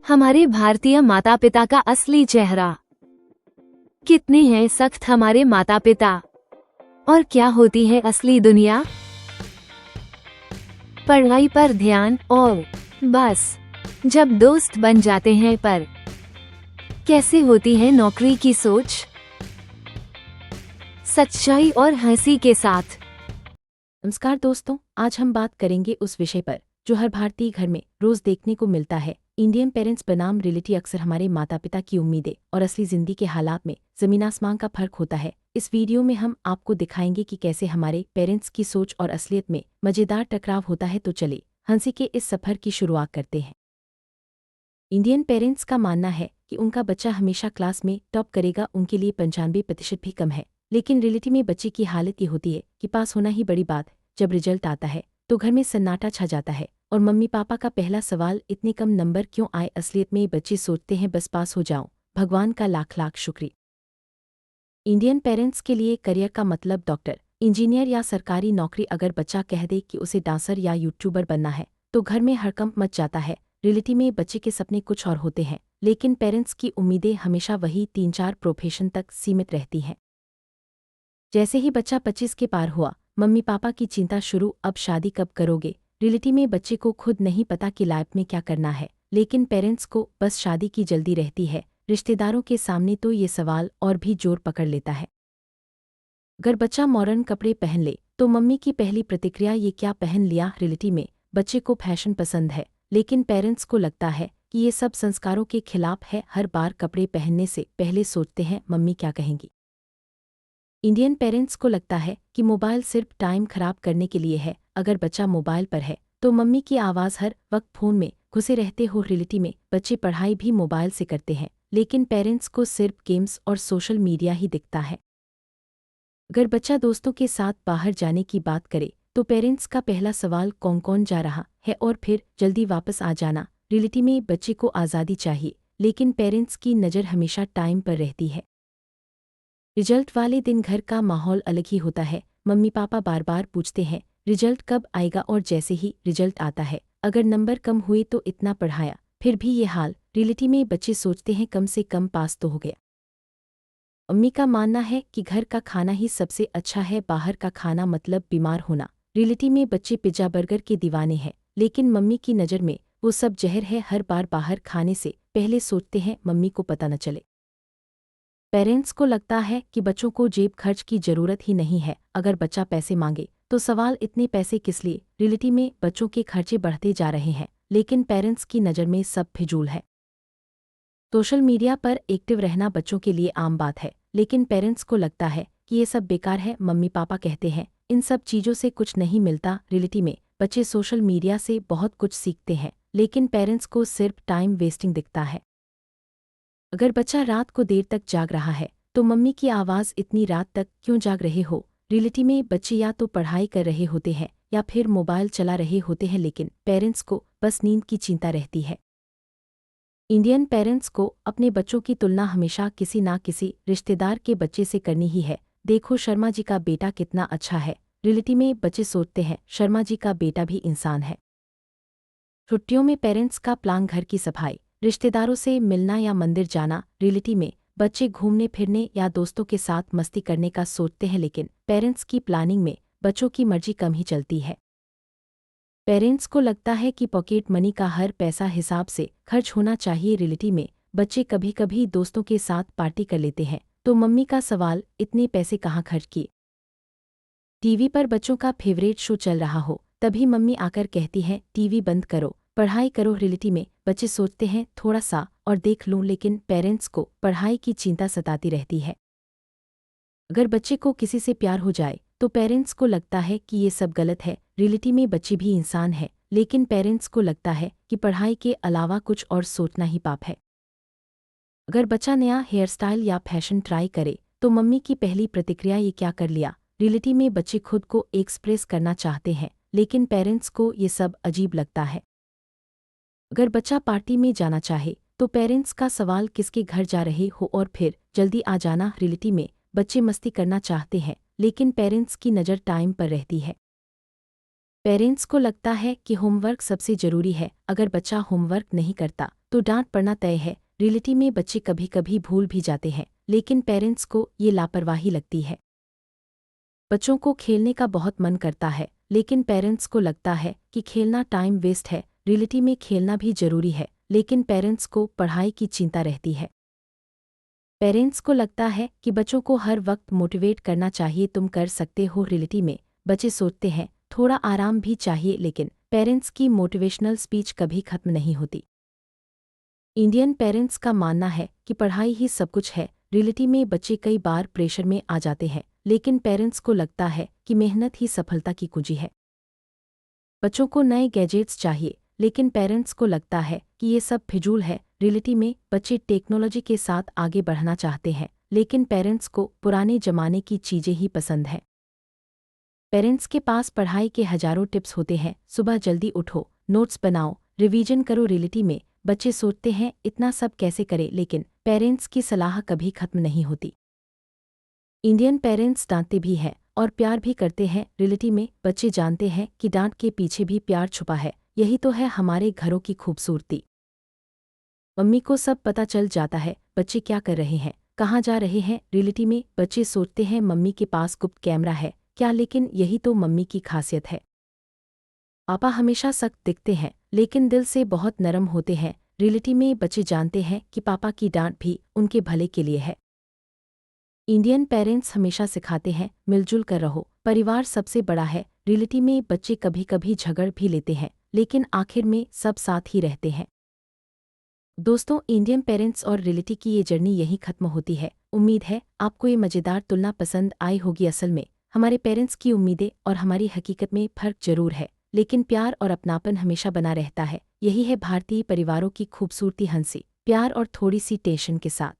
हमारे भारतीय माता पिता का असली चेहरा। कितने हैं सख्त हमारे माता पिता, और क्या होती है असली दुनिया। पढ़ाई पर ध्यान और बस जब दोस्त बन जाते हैं, पर कैसे होती है नौकरी की सोच। सच्चाई और हंसी के साथ। नमस्कार दोस्तों, आज हम बात करेंगे उस विषय पर जो हर भारतीय घर में रोज देखने को मिलता है। इंडियन पेरेंट्स बनाम रियलिटी। अक्सर हमारे माता पिता की उम्मीदें और असली जिंदगी के हालात में जमीन आसमान का फर्क होता है। इस वीडियो में हम आपको दिखाएंगे कि कैसे हमारे पेरेंट्स की सोच और असलियत में मजेदार टकराव होता है। तो चले हंसी के इस सफर की शुरुआत करते हैं। इंडियन पेरेंट्स का मानना है कि उनका बच्चा हमेशा क्लास में टॉप करेगा, उनके लिए 95% भी कम है। लेकिन रियलिटी में बच्चे की हालत ये होती है कि पास होना ही बड़ी बात है। जब रिजल्ट आता है तो घर में सन्नाटा छा जाता है और मम्मी पापा का पहला सवाल, इतने कम नंबर क्यों आए। असलियत में बच्चे सोचते हैं बस पास हो जाऊं, भगवान का लाख लाख शुक्रिया। इंडियन पेरेंट्स के लिए करियर का मतलब डॉक्टर, इंजीनियर या सरकारी नौकरी। अगर बच्चा कह दे कि उसे डांसर या यूट्यूबर बनना है तो घर में हड़कंप मच जाता है। रियलिटी में बच्चे के सपने कुछ और होते हैं, लेकिन पेरेंट्स की उम्मीदें हमेशा वही 3-4 प्रोफेशन तक सीमित रहती हैं। जैसे ही बच्चा 25 के पार हुआ, मम्मी पापा की चिंता शुरू, अब शादी कब करोगे। रियलिटी में बच्चे को खुद नहीं पता कि लाइफ में क्या करना है, लेकिन पेरेंट्स को बस शादी की जल्दी रहती है। रिश्तेदारों के सामने तो ये सवाल और भी जोर पकड़ लेता है। अगर बच्चा मॉडर्न कपड़े पहन ले तो मम्मी की पहली प्रतिक्रिया, ये क्या पहन लिया। रियलिटी में बच्चे को फैशन पसंद है, लेकिन पेरेंट्स को लगता है कि ये सब संस्कारों के खिलाफ है। हर बार कपड़े पहनने से पहले सोचते हैं मम्मी क्या कहेंगी। इंडियन पेरेंट्स को लगता है कि मोबाइल सिर्फ टाइम खराब करने के लिए है। अगर बच्चा मोबाइल पर है तो मम्मी की आवाज़, हर वक्त फ़ोन में घुसे रहते हो। रियलिटी में बच्चे पढ़ाई भी मोबाइल से करते हैं, लेकिन पेरेंट्स को सिर्फ गेम्स और सोशल मीडिया ही दिखता है। अगर बच्चा दोस्तों के साथ बाहर जाने की बात करे तो पेरेंट्स का पहला सवाल, कौन कौन जा रहा है, और फिर जल्दी वापस आ जाना। रियलिटी में बच्चे को आज़ादी चाहिए, लेकिन पेरेंट्स की नज़र हमेशा टाइम पर रहती है। रिजल्ट वाले दिन घर का माहौल अलग ही होता है। मम्मी पापा बार बार पूछते हैं रिजल्ट कब आएगा, और जैसे ही रिजल्ट आता है अगर नंबर कम हुए तो इतना पढ़ाया, फिर भी ये हाल। रियलिटी में बच्चे सोचते हैं कम से कम पास तो हो गया। मम्मी का मानना है कि घर का खाना ही सबसे अच्छा है, बाहर का खाना मतलब बीमार होना। रियलिटी में बच्चे पिज्जा बर्गर के दीवाने हैं, लेकिन मम्मी की नज़र में वो सब जहर है। हर बार बाहर खाने से पहले सोचते हैं मम्मी को पता न चले। पेरेंट्स को लगता है कि बच्चों को जेब खर्च की जरूरत ही नहीं है। अगर बच्चा पैसे मांगे तो सवाल, इतने पैसे किस लिए। रियलिटी में बच्चों के खर्चे बढ़ते जा रहे हैं, लेकिन पेरेंट्स की नज़र में सब फिजूल है। सोशल मीडिया पर एक्टिव रहना बच्चों के लिए आम बात है, लेकिन पेरेंट्स को लगता है कि ये सब बेकार है। मम्मी पापा कहते हैं इन सब चीज़ों से कुछ नहीं मिलता। रियलिटी में बच्चे सोशल मीडिया से बहुत कुछ सीखते हैं, लेकिन पेरेंट्स को सिर्फ टाइम वेस्टिंग दिखता है। अगर बच्चा रात को देर तक जाग रहा है तो मम्मी की आवाज़, इतनी रात तक क्यों जाग रहे हो। रियलिटी में बच्चे या तो पढ़ाई कर रहे होते हैं या फिर मोबाइल चला रहे होते हैं, लेकिन पेरेंट्स को बस नींद की चिंता रहती है। इंडियन पेरेंट्स को अपने बच्चों की तुलना हमेशा किसी ना किसी रिश्तेदार के बच्चे से करनी ही है। देखो शर्मा जी का बेटा कितना अच्छा है। रियलिटी में बच्चे सोचते हैं शर्मा जी का बेटा भी इंसान है। छुट्टियों में पेरेंट्स का प्लान, घर की सफाई, रिश्तेदारों से मिलना या मंदिर जाना। रियलिटी में बच्चे घूमने फिरने या दोस्तों के साथ मस्ती करने का सोचते हैं, लेकिन पेरेंट्स की प्लानिंग में बच्चों की मर्जी कम ही चलती है। पेरेंट्स को लगता है कि पॉकेट मनी का हर पैसा हिसाब से खर्च होना चाहिए। रियलिटी में बच्चे कभी कभी दोस्तों के साथ पार्टी कर लेते हैं तो मम्मी का सवाल, इतने पैसे कहाँ खर्च किए। टीवी पर बच्चों का फेवरेट शो चल रहा हो, तभी मम्मी आकर कहती है टीवी बंद करो, पढ़ाई करो। रियलिटी में बच्चे सोचते हैं थोड़ा सा और देख लूं, लेकिन पेरेंट्स को पढ़ाई की चिंता सताती रहती है। अगर बच्चे को किसी से प्यार हो जाए तो पेरेंट्स को लगता है कि ये सब गलत है। रियलिटी में बच्चे भी इंसान है, लेकिन पेरेंट्स को लगता है कि पढ़ाई के अलावा कुछ और सोचना ही पाप है। अगर बच्चा नया हेयर स्टाइल या फैशन ट्राई करे तो मम्मी की पहली प्रतिक्रिया, ये क्या कर लिया। रियलिटी में बच्चे खुद को एक्सप्रेस करना चाहते हैं, लेकिन पेरेंट्स को ये सब अजीब लगता है। अगर बच्चा पार्टी में जाना चाहे तो पेरेंट्स का सवाल, किसके घर जा रहे हो, और फिर जल्दी आ जाना। रियलिटी में बच्चे मस्ती करना चाहते हैं, लेकिन पेरेंट्स की नज़र टाइम पर रहती है। पेरेंट्स को लगता है कि होमवर्क सबसे जरूरी है। अगर बच्चा होमवर्क नहीं करता तो डांट पड़ना तय है। रियलिटी में बच्चे कभी कभी भूल भी जाते हैं, लेकिन पेरेंट्स को ये लापरवाही लगती है। बच्चों को खेलने का बहुत मन करता है, लेकिन पेरेंट्स को लगता है कि खेलना टाइम वेस्ट है। रियलिटी में खेलना भी जरूरी है, लेकिन पेरेंट्स को पढ़ाई की चिंता रहती है। पेरेंट्स को लगता है कि बच्चों को हर वक्त मोटिवेट करना चाहिए, तुम कर सकते हो। रियलिटी में बच्चे सोचते हैं थोड़ा आराम भी चाहिए, लेकिन पेरेंट्स की मोटिवेशनल स्पीच कभी खत्म नहीं होती। इंडियन पेरेंट्स का मानना है कि पढ़ाई ही सब कुछ है। रियलिटी में बच्चे कई बार प्रेशर में आ जाते हैं, लेकिन पेरेंट्स को लगता है कि मेहनत ही सफलता की कुंजी है। बच्चों को नए गैजेट्स चाहिए, लेकिन पेरेंट्स को लगता है कि ये सब फिजूल है। रियलिटी में बच्चे टेक्नोलॉजी के साथ आगे बढ़ना चाहते हैं, लेकिन पेरेंट्स को पुराने जमाने की चीजें ही पसंद हैं। पेरेंट्स के पास पढ़ाई के हजारों टिप्स होते हैं, सुबह जल्दी उठो, नोट्स बनाओ, रिवीजन करो। रियलिटी में बच्चे सोचते हैं इतना सब कैसे करें, लेकिन पेरेंट्स की सलाह कभी खत्म नहीं होती। इंडियन पेरेंट्स डांटते भी हैं और प्यार भी करते हैं। रियलिटी में बच्चे जानते हैं कि डांट के पीछे भी प्यार छुपा है। यही तो है हमारे घरों की खूबसूरती। मम्मी को सब पता चल जाता है बच्चे क्या कर रहे हैं, कहाँ जा रहे हैं। रियलिटी में बच्चे सोचते हैं मम्मी के पास गुप्त कैमरा है क्या, लेकिन यही तो मम्मी की खासियत है। पापा हमेशा सख्त दिखते हैं, लेकिन दिल से बहुत नरम होते हैं। रियलिटी में बच्चे जानते हैं कि पापा की डांट भी उनके भले के लिए है। इंडियन पेरेंट्स हमेशा सिखाते हैं मिलजुल कर रहो, परिवार सबसे बड़ा है। रियलिटी में बच्चे कभी कभी झगड़ भी लेते हैं, लेकिन आखिर में सब साथ ही रहते हैं। दोस्तों, इंडियन पेरेंट्स और रियलिटी की ये जर्नी यहीं खत्म होती है। उम्मीद है आपको ये मज़ेदार तुलना पसंद आई होगी। असल में हमारे पेरेंट्स की उम्मीदें और हमारी हकीकत में फ़र्क जरूर है, लेकिन प्यार और अपनापन हमेशा बना रहता है। यही है भारतीय परिवारों की खूबसूरती, हंसी, प्यार और थोड़ी सी टेंशन के साथ।